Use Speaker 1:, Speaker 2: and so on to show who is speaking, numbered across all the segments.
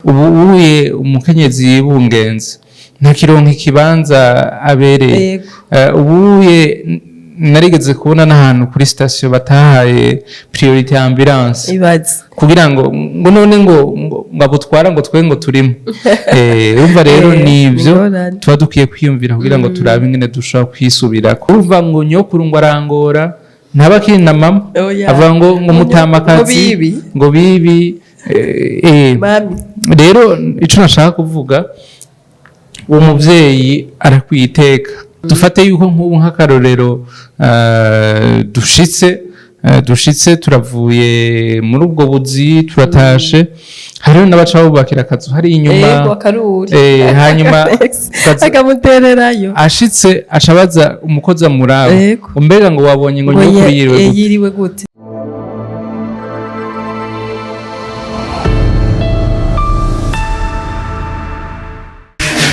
Speaker 1: ubuye umukenyezi yibungenze ntakironka ikibanza abereye ubuye narigeze kubona n'ahantu kuri station batahaye priority ambulance kugira ngo none ngo abutwara ngo twe ngo turimo urumva rero nivyo tuba dukiye kwiyumvira kugira ngo turabe ingene dushobora kwisubira kuva ngo nyokuru ngo arangora ntabakiri na mama avuga ngo mutamakazi ngo bibi rero ico nashaka kuvuga uwo muvyeyi arakwiteka dufate yuko nk'ubu nk'akarorero dushitse turavuye muri ubwo buzi turatashe hariho n'abaca bubakira akazu hari inyuma hanyuma
Speaker 2: akamutererayo
Speaker 1: ashitse acabaza umukozi amuraba umbega ngo wabonye ngo nyokuru
Speaker 2: yiriwe gute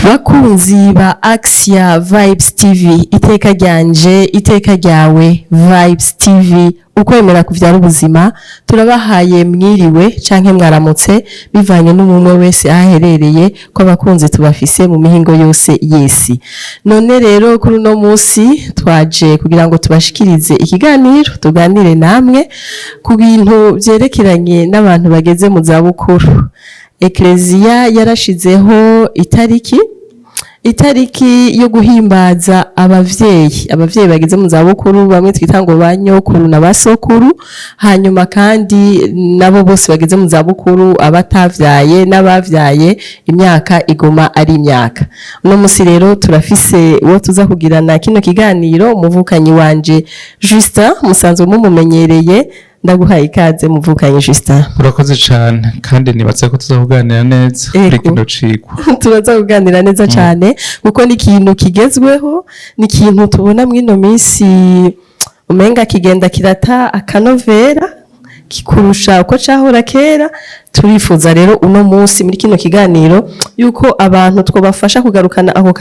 Speaker 2: bakunzi ba Axia Vibes TV iteka ryanje iteka ryawe Vibes TV ukwemera kuvyara ubuzima turabahaye mwiriwe canke mwaramutse bivanye n'umwe wese aherereye ko abakunzi tubafise mu mihingo yose yesi none rero kuri no munsi twaje kugira ngo tubashikirize ikiganiro tuganire namwe ku bintu vyerekeranye n'abantu bageze mu za bukuru Ecclesia yarashizeho itariki yo guhimbaza abavyeyi bageze mu zabukuru bamwe twita ngo ba nyokuru na ba sokuru hanyuma kandi nabo bose bageze mu zabukuru abatavyaye n'abavyaye imyaka igoma ari imyaka uno musi rero turafise uwo tuza kugirana kino kiganiro umuvukanyi wanje Justin musanzwe mumumenyereye ndaguhaye ikaze muvukanye Justin
Speaker 1: urakoze cyane kandi nibatse ko tuzakuganira neza kuri kino ciko
Speaker 2: turaza kuganira neza cyane kuko ni ikintu kigezweho ni ikintu tubona mwino minsi umenga kigenda kirata akanovera kikurusha uko cahora kera turifuza rero uno munsi muri kino kiganiro yuko abantu twobafasha kugarukana aho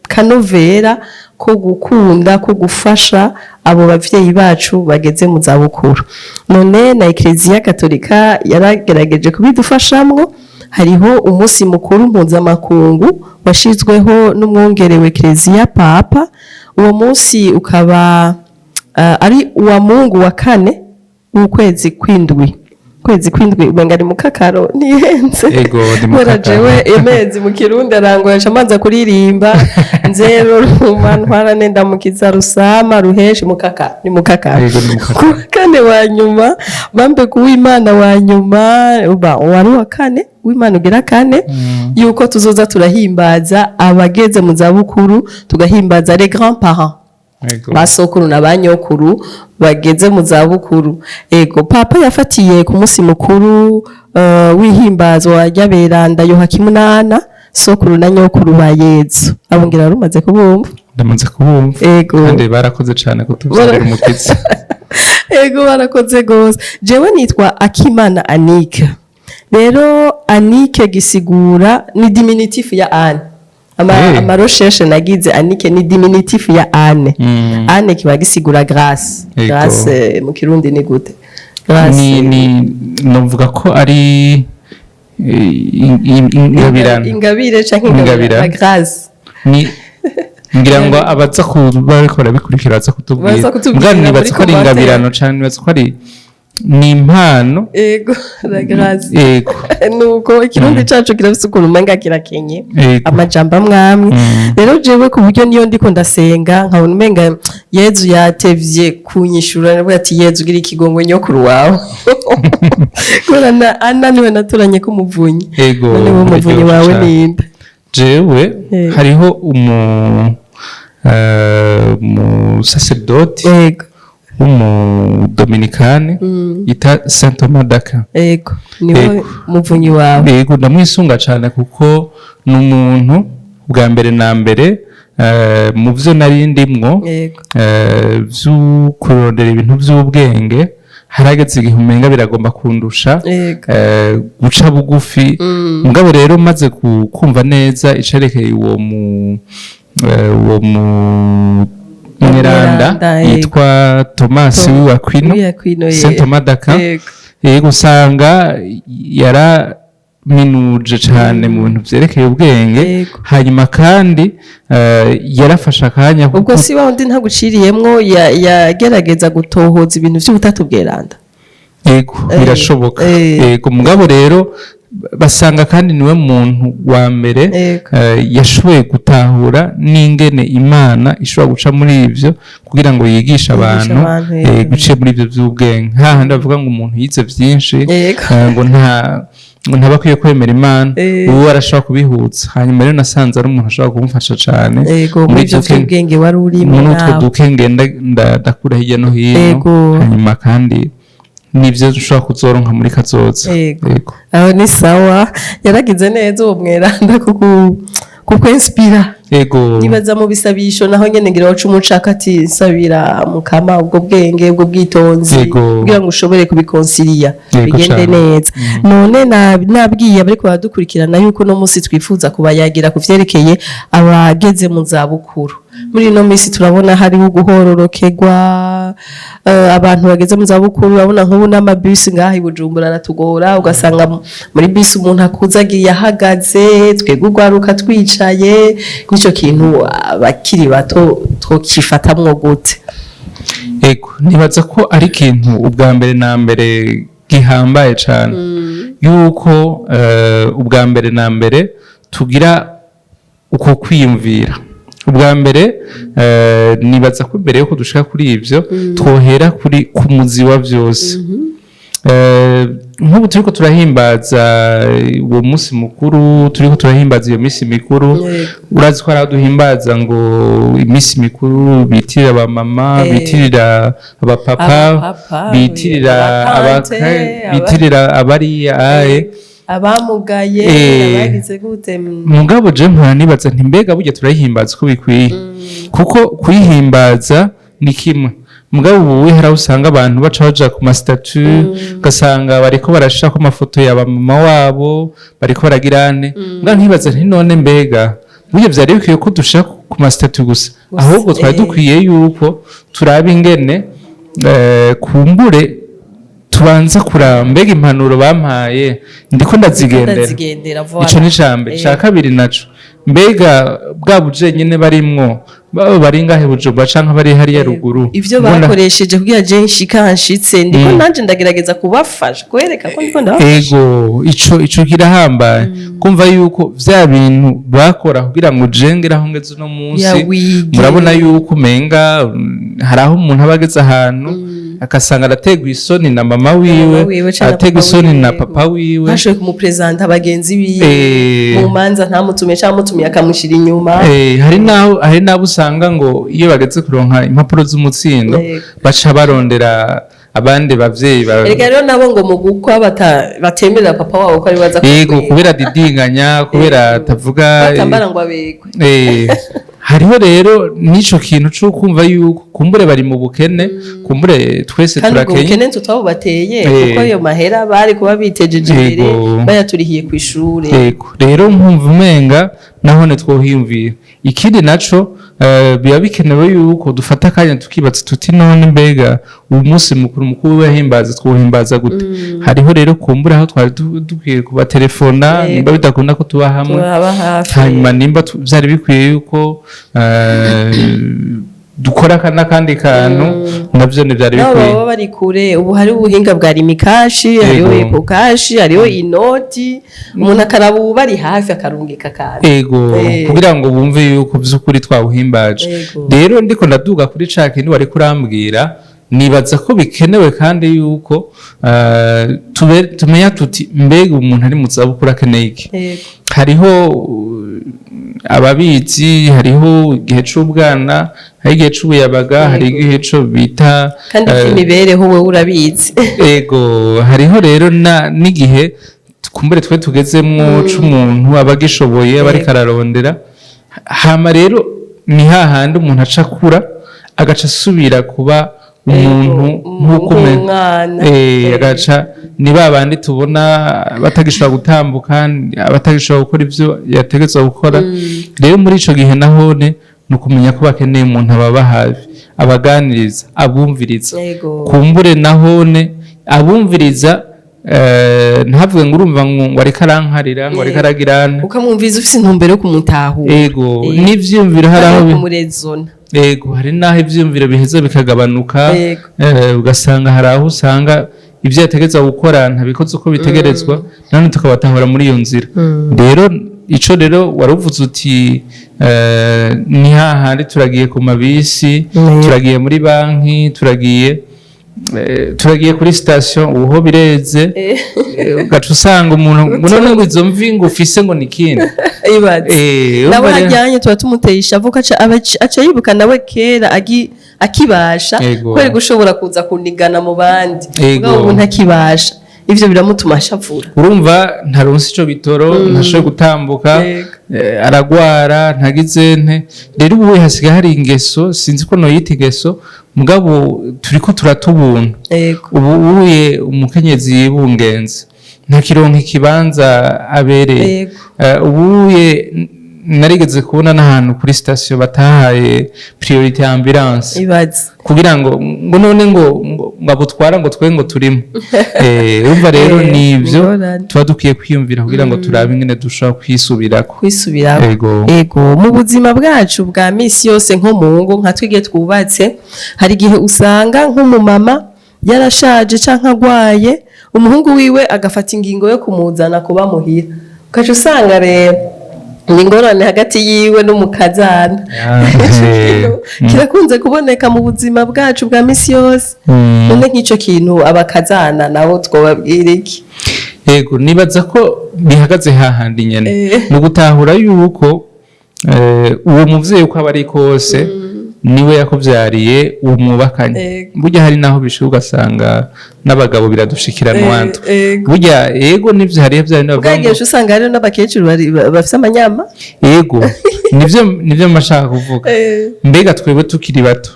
Speaker 2: kanovera ko gukunda ko gufasha abo bavyeyi bacu bageze mu zabukuru none na Ecclesia Katolika yaragerageje kubidufashamwo hariho umunsi mukuru mpuzamakungu washizweho n'umwongerewe Ecclesia Papa uwo munsi ukaba ari uwa Mungu wa kane w'ukwezi kwindwi bangari mu kakaro nihenze murajewe emezi mu kirundi arangoyesha amanza kuririmba nzero rumantwara nenda mukiza rusama ruheshi mu kakaro ni mu kakaro kane wa nyuma bambe kuw'Imana wa nyuma wari wa kane w'Imana ugira kane yuko tuzoza turahimbaza abageze mu zabukuru tugahimbaza les grands parents basokuru na banyokuru bageze mu zabukuru papa yafatiye ku munsi mukuru w'ihimbazwa ry'aberanda Yohakimunana sokuru na nyokuru ba Yezu abongira rumaze kubumva
Speaker 1: ndamaze kubumva kandi barakoze cyane kutuzanira umukiza
Speaker 2: barakoze gose jewe nitwa Akimana Anike rero Anike gisigura ni diminutif ya Anne ama recherche nagize Anike ni diminutif ya Anne Anne kiba gisigura grâce mu kirundi ni gute
Speaker 1: grâce ni novuga ko ari
Speaker 2: ingabire canke ingabire grâce
Speaker 1: ni ngira ngo abaza bariko rabikurikira baza kutubwira ngani nibatse ko ari ingabirano canke nibatse ko ari ni impano
Speaker 2: la grâce nuko ikirundi cacu kirafise ukuntu manga kirakenye amajambo amwamwe rero jewe ku buryo niyo ndiko ndasenga nkabona umenga Yezu yatevye kunyishura nabwo ati Yezu gira ikigongwe nyokuru wawe Ana niwe naturanye ko muvunyi none wo muvunyi wawe ninde
Speaker 1: jewe hariho mu sacerdote Dominicane ita Saint Thomas d'Aquin
Speaker 2: niwe muvunyi wawe
Speaker 1: ndamwisunga cyane kuko n'umuntu bwa mbere na mbere mu byo nari ndimwo kurondera ibintu by'ubwenge harageze igihe umenga biragomba kundusha guca bugufi mugabo rero maze kumva neza icerekeye uwo Miranda yitwa Thomas w'Aquino Saint Thomas d'Aquin usanga minuje cyane mu bintu byerekeye ubwenge hanyuma kandi yarafashe akanya
Speaker 2: ubwo si wa undi ntaguciriyemwo yagerageza gutohoza ibintu by'ubutatu bweranda
Speaker 1: yego birashoboka yego mugabo rero basanga kandi niwe muntu wa mbere yashoboye gutahura n'ingene Imana ishobora guca muri ivyo kugira ngo yigishe abantu guciye muri ivyo by'ubwenge hahandi bavuga ngo umuntu yize byinshi ngo ntabakwiye kwemera Imana uwo arashobora kubihuza hanyuma rero nasanze ari umuntu ashobora kumufasha cyane
Speaker 2: muri ivyo by'ubwenge wari urimo
Speaker 1: muri utwo dukenge ndakura hirya no hino hanyuma kandi nibyo dushobora kuzoronka muri kazoza
Speaker 2: yego aho ni sawa yaragize neza uwo mweranda kuko inspira
Speaker 1: yego
Speaker 2: nibaza mu bisabisho naho nyene ngira wacu umucaka ati sabira mukama ubwo bwenge ubwo bwitonzi kugira ngo ushobore kubikonsiliya bigende neza none nabwiye abari kubadukurikirana yuko no munsi twifuza kubayagira kuvyerekeye abageze mu za bukuru muri no minsi turabona hariho guhororokerwa abantu bageze mu za bukuru urabona nk'ubu n'amabisi ngaha i Bujumbura aratugora ugasanga muri bisi umuntu akuzagiye ahagaze twebwe ugwaruka twicaye nicyo kintu abakiri bato twokifatamwo gute
Speaker 1: ego nibaza ko ari ikintu ubwa mbere na mbere gihambaye cyane yuko ubwa mbere na mbere tugira uko kwiyumvira ubwa mbere nibaza ko mbere yuko dushaka kuri ivyo twohera ku muzi wa vyose nk'ubu turiko turahimbaza uwo munsi mukuru turiko turahimbaza iyo minsi mikuru urazi ko duhimbaza ngo iminsi mikuru bitirira abamama bitirira abapapa bitirira bitirira abariya
Speaker 2: abamugaye abagize gute
Speaker 1: mugabo je mpora nibaza nti mbega burya turayihimbaza uko bikwiye kuko kuyihimbaza ni kimwe mugabo ubu hari usanga abantu baca baja ku mastatu ugasanga bariko barashaka amafoto ya mama wabo bariko baragirane mbwa ntibaza nti none mbega burya vyari bikwiye ko dushaka ku mastatu gusa ahubwo twari dukwiye yuko turaba ingene kumbure tubanza kuraba mbega impanuro bampaye ndiko ndazigendera ico ni cambe ca kabiri naco mbega bwa buje nyene barimwo baba bari ngahe Bujumbura canke bari hariya ruguru
Speaker 2: ivyo bakoresheje kugira je nshitse ndiko nanje ndagerageza kubafasha kwereka ko ndiko ndabafasha
Speaker 1: ego ico kirahambaye kumva yuko vya bintu bakora kugira ngo jengeraho ngeze no munsi murabona yuko menga haraho umuntu abageze ahantu akasanga arategwa isoni na mama wiwe arategwa isoni na papa wiwe
Speaker 2: bashoboye kumupresenta abagenzi biwe mu manza ntamutume cyangwa mutumiye akamushira inyuma
Speaker 1: hari nabo usanga ngo iyo bageze kuronka impapuro z'umutsindo baca barondera abandi bavyeyi
Speaker 2: rero nabo ngo mu gukwa batemerera papa wabo ko ari baza
Speaker 1: yego kubera didinganya kubera atavuga
Speaker 2: batambara ngo abekwe
Speaker 1: hariho rero nico kintu cyo kumva yuko kumbure bari mu bukene kumbure twese
Speaker 2: turakenya
Speaker 1: kandi
Speaker 2: ubukene tutabo bateye kuko ayo mahera bari kuba bitejeje imbere bayaturihiye ku ishure
Speaker 1: yego rero nkumva umenga nahone twohiyumvira ikindi naco biba bikenewe yuko dufata akanya tukibatsa tuti none mbega uyu munsi mukuru wahimbaza twohimbaza gute hariho rero kumbura aho twari dukwiye kubatelefona nimba bidakunda ko tuba hamwe hanyuma nimba byari bikwiye yuko dukora kandi kantu navyo ntivyari bikwiye
Speaker 2: baba bari kure ubu hari ubuhinga bwa rimikashi hariho ekokashi hariho inoti umuntu akaraba ubu bari hafi akarungika kandi
Speaker 1: ego kugira ngo bumve yuko vy'ukuri twawuhimbaje rero ndiko ndaduga kuri ca kintu wari kurambwira nibaza ko bikenewe kandi yuko tumenya tuti mbega umuntu ari mu zabukuru akeneye iki hariho ababizi hariho igihe c'ubwana hari igihe c'ubuyabaga hari igihe co bita
Speaker 2: kandi imibereho wowe urabizi
Speaker 1: ego hariho rero n'igihe kumbure twe tugezemwo c'umuntu abagishoboye abari kararondera hama rero ni hahandi umuntu aca akura agaca asubira kuba umuntu nk'uko agaca ni babandi tubona batagishobora gutambuka batagishobora gukora ivyo yategetswe gukora rero muri ico gihe nahone ni ukumenya ko bakeneye umuntu ababa hafi abaganiriza abumviriza kumbure nahone abumviriza ntavuge ngo urumva ngo ariko arankarira ngo ariko aragirana
Speaker 2: ukamwumviza ufite intumbero yo kumutahura
Speaker 1: ego n'ivyumviro hari aho
Speaker 2: kumurezona
Speaker 1: ego hari naho ivyumviro biheza bikagabanuka ugasanga hari aho usanga ibyo yategetswe gukora ntabikoze uko bitegerezwa none tukabatahura muri iyo nzira rero ico rero waruvuze uti ni hahandi turagiye ku mabisi turagiye muri banki turagiye kuri station uho bireze ugaca usanga umuntu none ngo izo mvi ngo ufise ngo nikindi
Speaker 2: nawe hajyanye tuba tumuteye ishavu aca yibuka nawe kera akibasha kweri gushobora kuza kunigana mu bandi ubwo umuntu akibasha ivyo biramutuma ashavura
Speaker 1: urumva ntaronse ico bitoro ntashoboye gutambuka aragwara ntagize nte rero ubu hasigaye hari ingeso sinzi ko noyita ingeso mugabo turiko turatubuntu ubu ubuye umukenyezi yibungenze ntakironka ikibanza abereye ubuye narigeze kubona n'ahantu kuri station batahaye priority ambulance kugira ngo none ngo abutwara ngo twe ngo turimo urumva rero nivyo tuba dukwiye kwiyumvira kugira ngo turabe ingene dushobora kwisubirako ego
Speaker 2: mu buzima bwacu bwa misi yose nko mu ngo nka twige twubatse hari igihe usanga nk'umumama yarashaje canke agwaye umuhungu wiwe agafata ingingo yo kumuzana kuba muhira ukaca usanga rero ni ingorane hagati yiwe n'umukazana kirakunze kuboneka mu buzima bwacu bwa misi yose none nk'ico kintu abakazana nabo twobabwira iki
Speaker 1: yego nibaza ko bihagaze hahandi nyene mu gutahura yuko uwo muvyeyi uko aba ari kose niwe yakuvyariye uwo mwubakanye burya hari naho bishika ugasanga n'abagabo biradushikira n'uwantu burya yego nivyo hariyo vya bindi bavuga
Speaker 2: ngo usanga hariyo n'abakecuru bafise amanyama
Speaker 1: yego nivyo mashaka kuvuga mbega twebwe tukiri bato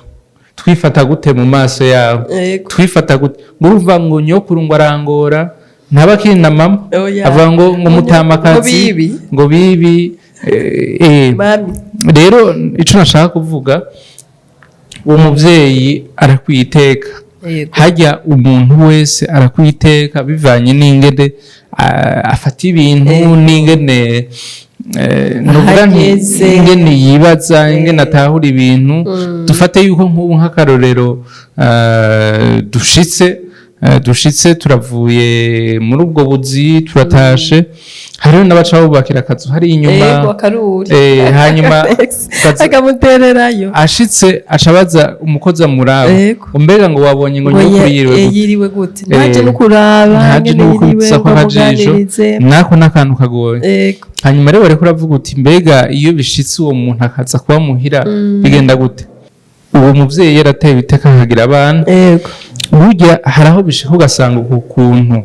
Speaker 1: twifata gute mu maso yabo twifata gute ngurumva ngo nyokuru ngo arangora ntabakiri na mama avuga ngo mutamakazi ngo bibi rero ico nashaka kuvuga uwo muvyeyi arakwiteka hajya umuntu wese arakwiteka bivanye n'ingene afata ibintu n'ingene nuvuga ingene yibaza ingene atahura ibintu dufate yuko nk'ubu nk'akarorero dushitse turavuye muri ubwo buzi turatashe hariho n'abaca bubakira akazu hari inyuma hanyuma
Speaker 2: akamutererayo
Speaker 1: ashitse acabaza umukozi amuraba mbega ngo wabonye ngo nyokuru
Speaker 2: yiriwe gute naje nukuraba
Speaker 1: ngene yiriwe bamuganirize nako n'akantu kagoye hanyuma rero bareko uravuga uti mbega iyo bishitse uwo muntu akaza kuba muhira bigenda gute uwo muvyeyi yarateye ibiteka akagira abana burya hari aho bishika ugasanga ukuntu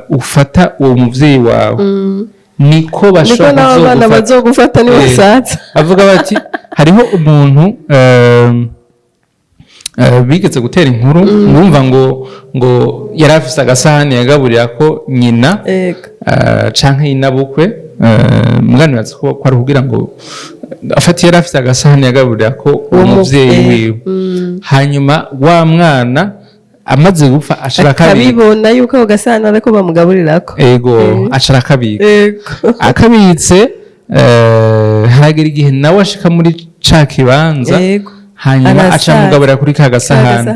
Speaker 1: ufata uwo muvyeyi wawe niko bashobora
Speaker 2: bazogufata ni basatsa
Speaker 1: avuga bati hariho umuntu bigeze gutera inkuru mwumva ngo yari afise agasahani yagaburira ko nyina canke inabukwe mwaniraza ko ari kugira ngo afati yari afise agasahani yagaburira ko umuvyeyi wiwe hanyuma wa mwana amaze gupfa ashara kabiri
Speaker 2: akabibona yuko ugasana ariko bamugaburirako
Speaker 1: ashara kabiri akabitse haragera igihe nawe ashika muri ca kibanza hanyuma aca mugaburira kuri ka gasahani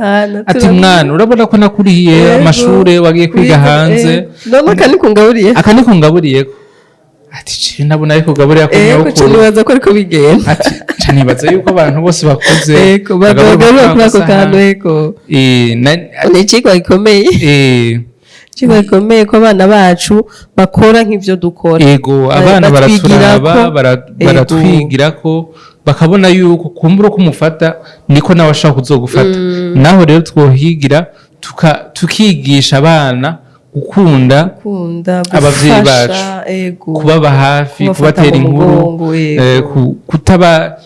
Speaker 1: ati mwana urabona ko nakuriye amashure wagiye kwiga hanze
Speaker 2: none
Speaker 1: akanikungaburiyeko ati je nabona ariko gaburira ko nyokuru
Speaker 2: nibaza ko ariko bigenda
Speaker 1: ati nibaza yuko abantu bose bakuze
Speaker 2: bagaburira kuri ako kantu ni ikigwa gikomeye gikomeye ko abana bacu bakora nk'ivyo dukora
Speaker 1: abana baraturaba baratwigira ko bakabona yuko kumbura ko umufata niko nawe ashaka kuzogufata naho rero twohigira tukigisha abana gukunda abavyeyi bacu kubaba hafi kubatera inkuru kutaba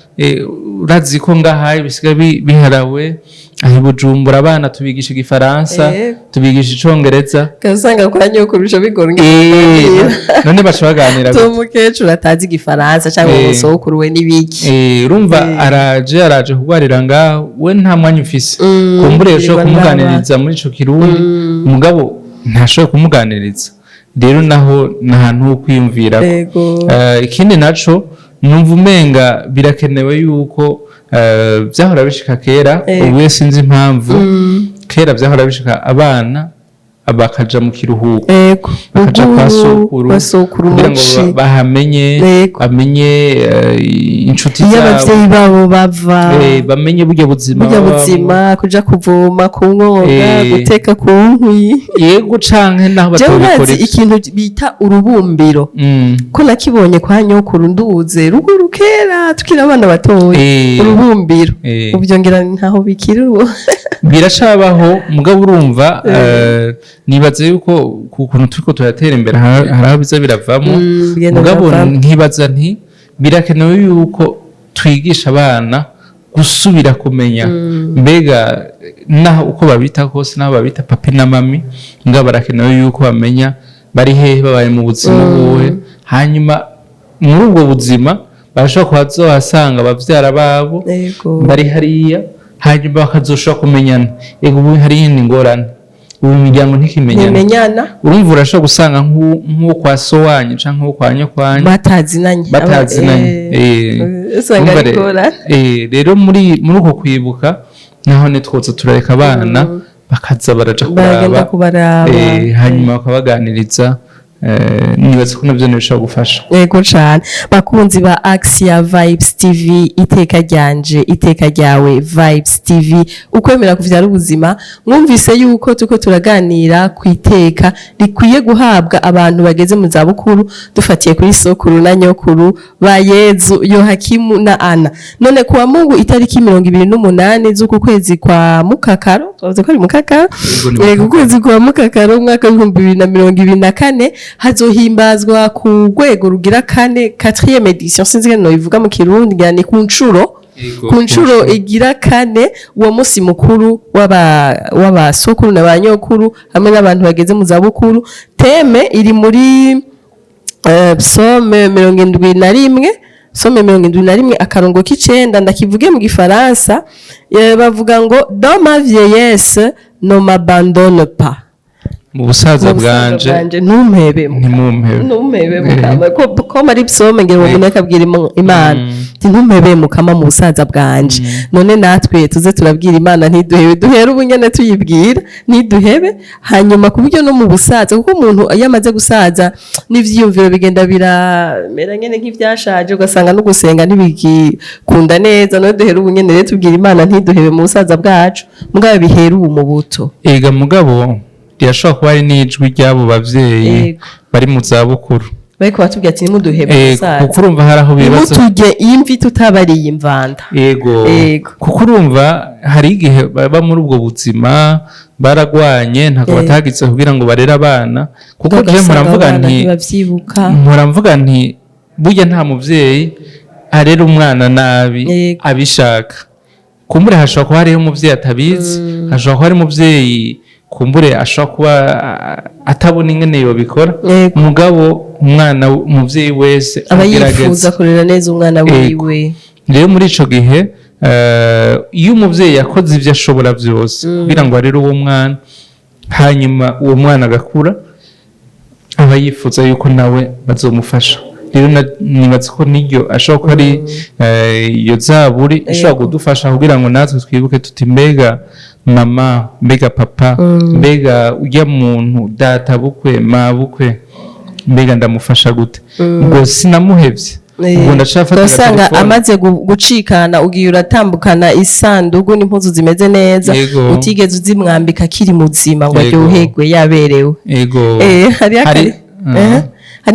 Speaker 1: urazi ko ngahaye bisigaye biharawe aho Bujumbura abana tubigisha igifaransa tubigisha icongereza
Speaker 2: kasanga kwa nyokurusha bigoranye
Speaker 1: none baca baganira
Speaker 2: umukecuru atazi igifaransa cyangwa Sokuru we nibiki
Speaker 1: urumva araje kugwarira ngaho we nta mwanya ufise kumbure yo kumuganiriza muri ico kirundi mugabo ntashobora kumuganiriza rero naho n'ahantu ho kwiyumvira ikindi naco numva umenga birakenewe yuko vyahora bishika kera ubu sinzi impamvu kera vyahora bishika abana bakaja mu kiruhuko bakaja kwa sokuru kugira ngo bahamenye bamenye inshuti zabo
Speaker 2: y'abavyeyi babo bava
Speaker 1: bamenye burya buzima
Speaker 2: kuja kuvoma kunkoga guteka ku nkwi
Speaker 1: yego canke naho batabikora
Speaker 2: ikintu bita urubumbiro ko nakibonye kwa nyokuru nduze ruguru kera tukira abana batoye urubumbiro ubyongera ntaho bikiriwe
Speaker 1: biracabaho mugabo urumva nibaze yuko kukuntu turiko turatera imbere haraho biza biravamo mugabo nkibaza nti birakenewe yuko twigisha abana gusubira kumenya mbega naho uko babita kose naho babita papi na mami mugabo barakenewe yuko bamenya bari hehe babaye mu buzima buhe hanyuma muri ubwo buzima barashobora kuhasanga abavyara babo bari hariya hanyuma bakazoshobora kumenyana yego ubu hari yindi ngorane ubu imiryango ntikimenyana urumva urashobora gusanga nk'uwo kwa so wanyu canke nk'uwo kwa nyokwanyu batazinanye rero muri uko kwibuka naho nitwoza turareka abana bakaza baraja kubaraba hanyuma bakabaganiriza nibaze ko navyo nibishobora gufasha
Speaker 2: yego cane bakunzi ba Axia Vibes TV iteka ryanje iteka ryawe Vibes TV ukwemera kuvyara ubuzima mwumvise yuko tuko turaganira ku iteka rikwiye guhabwa abantu bageze mu zabukuru dufatiye kuri Sokuru na nyokuru ba Yezu Yohakimu na Ana none kuwa Mungu itariki 28 z'uku kwezi kwa Mukakaro twavuze ko ari Mukakaro yego kwezi kwa Mukakaro umwaka wa 2024 hazohimbazwa ku rwego rugira kane 4e edition sinzi ngene noyivuga mu Kirundi yani ku ncuro igira kane uwo musi mukuru w'aba Sokuru na banyokuru hamwe n'abantu bageze mu zabukuru teme iri muri psaume 71 Some 71 akarongo k'icenda ndakivuge mu gifaransa bavuga ngo dans ma vieillesse ne m'abandonne pas
Speaker 1: mu busaza bwanje
Speaker 2: ntumpebe ko mari psaume ngero umuntu akabwira Imana ntumpebe mukama mu busaza bwanje none natwe tuze turabwira Imana ntiduhebe duhera ubunyene tuyibwira ntiduhebe hanyuma kubyo no mu busaza kuko umuntu yamaze gusaza n'ivyiyumviro bigenda biramera nyene nk'ivyashaje ugasanga no gusenga ntibikikunda neza none duhera ubunyene rero tubwira Imana ntiduhebe mu busaza bwacu mugabo bihera ubu mu buto
Speaker 1: ega mugabo yashobora kuba ari n'ijwi ry'abo bavyeyi bari mu zabukuru
Speaker 2: bariko batubwira ati nimuduhebe musaza
Speaker 1: kuko urumva hari aho bibaza
Speaker 2: nimutujye imvi tutabariye imvanda
Speaker 1: yego kuko urumva hari igihe baba muri ubwo buzima baragwanye ntabwo batagize kugira ngo barere abana kuko je muramvuga nti burya nta muvyeyi arera umwana nabi abishaka kumbure hashobora kuba hariho umuvyeyi atabizi hashobora kuba hari umuvyeyi kumbure ashobora kuba atabona ingene yobikora mugabo umwana umuvyeyi wese
Speaker 2: abayifuza kurera neza umwana wiwe
Speaker 1: rero muri ico gihe iyo umuvyeyi yakoze ivyo ashobora vyose kugira ngo arere uwo mwana hanyuma uwo mwana agakura aba yifuza yuko nawe bazomufasha rero nibaza ko niryo ashobora kuba ari iyo zaburi ishobora kudufasha kugira ngo natwe twibuke tuti mbega mama mbega papa mbega ujya muntu data bukwe ma bukwe mbega ndamufasha gute ngo sinamuhevye ubwo ndashafata
Speaker 2: usanga amaze gucikana ugiye uratambukana isandugu n'impuzu zimeze neza utigeze uzimwambika kiri muzima ngo aryoherwe yaberewe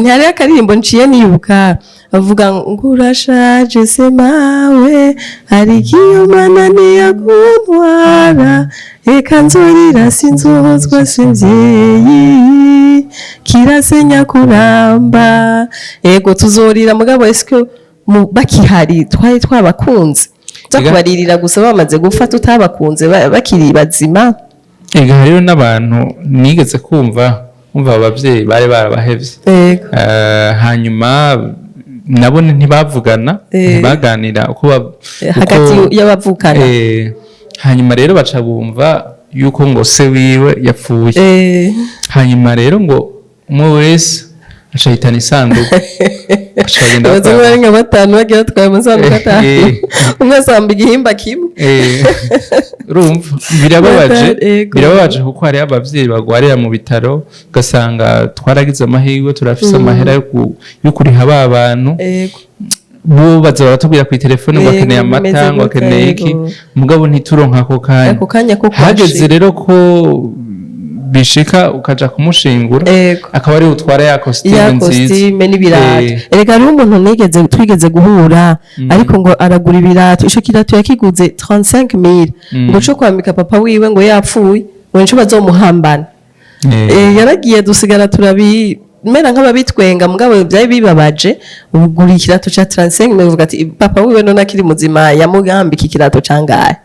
Speaker 2: hari akaririmbo nciye niyubuka avuga ngo urashaje se mawe hari igihe umananiye kuntwara reka nzurira sinzohozwa se mvyeyi kirasenya kuramba yego tuzorira mugabo eske bakihari twari twabakunze kubaririra gusa bamaze gufata utabakunze bakiri bazima
Speaker 1: ega hariyo n'abantu nigeze kumva abavyeyi bari barabahevye hanyuma nabo ntibavugana ntibaganira uko
Speaker 2: hagati y'abavukana
Speaker 1: hanyuma rero baca bumva yuko ngo se wiwe yapfuye hanyuma rero ngo umwe wese ashahitana isanduku ashagenda
Speaker 2: abazungu nka batanu bagiye batwaye mu sanduku atanu umwe asamba igihimba kimwe
Speaker 1: urumva birababaje kuko hari abavyeyi bagwarira mu bitaro ugasanga twaragize amahirwe turafise amahera yo kuriha ba bantu bo baza baratubwira ku telefone ngo akeneye amata ngo akeneye iki mugabo ntituronka ako kanya hageze rero ko bishika ukaja kumushingura akaba ari utwara ya costume nziza
Speaker 2: n'ibirato erega ari umuntu twigeze guhura ariko ngo aragura ibirato ico kirato yakiguze 35000 ngo cyo kwambika papa wiwe ngo yapfuye ngo nco bazomuhambana yaragiye dusigara mera nk'ababitwenga mugabo byari bibabaje ugura ikirato ca 35000 uvuga ati papa wiwe none akiri muzima yamugambika ikirato cangaye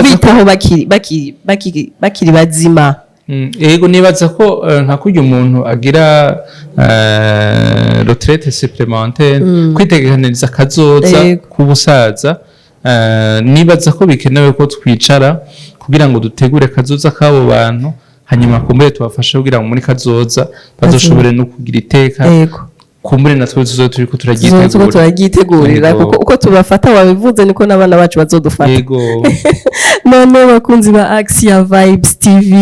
Speaker 2: bitaho bakiri bazima
Speaker 1: ego nibaza ko nka kurya umuntu agira retraite supplémentaire kwitegekaniriza kazoza k'ubusaza nibaza ko bikenewe ko twicara kugira ngo dutegure kazoza k'abo bantu hanyuma kumbere tubafashe kugira ngo muri kazoza bazoshobore no kugira iteka kumbure natwe turiko
Speaker 2: turagitegurira kuko uko tubafata wabivuze niko n'abana bacu bazodufata none bakunzi ba Axia Vibes TV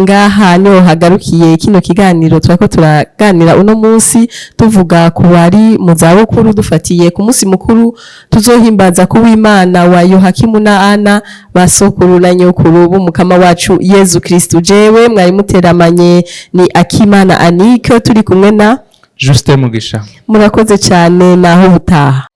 Speaker 2: ngaha niho hagarukiye kino kiganiro twako turaganira uno munsi tuvuga ku bari mu zabukuru dufatiye ku munsi mukuru tuzohimbaza ku w'Imana wa Yohakimu na Ana ba Sokuru na nyokuru b'umukama wacu Yezu Kristo jewe mwari muteramanye ni Akimana Anike turi kumwe na
Speaker 1: Juste Mugisha.
Speaker 2: Murakoze cyane naho butaha.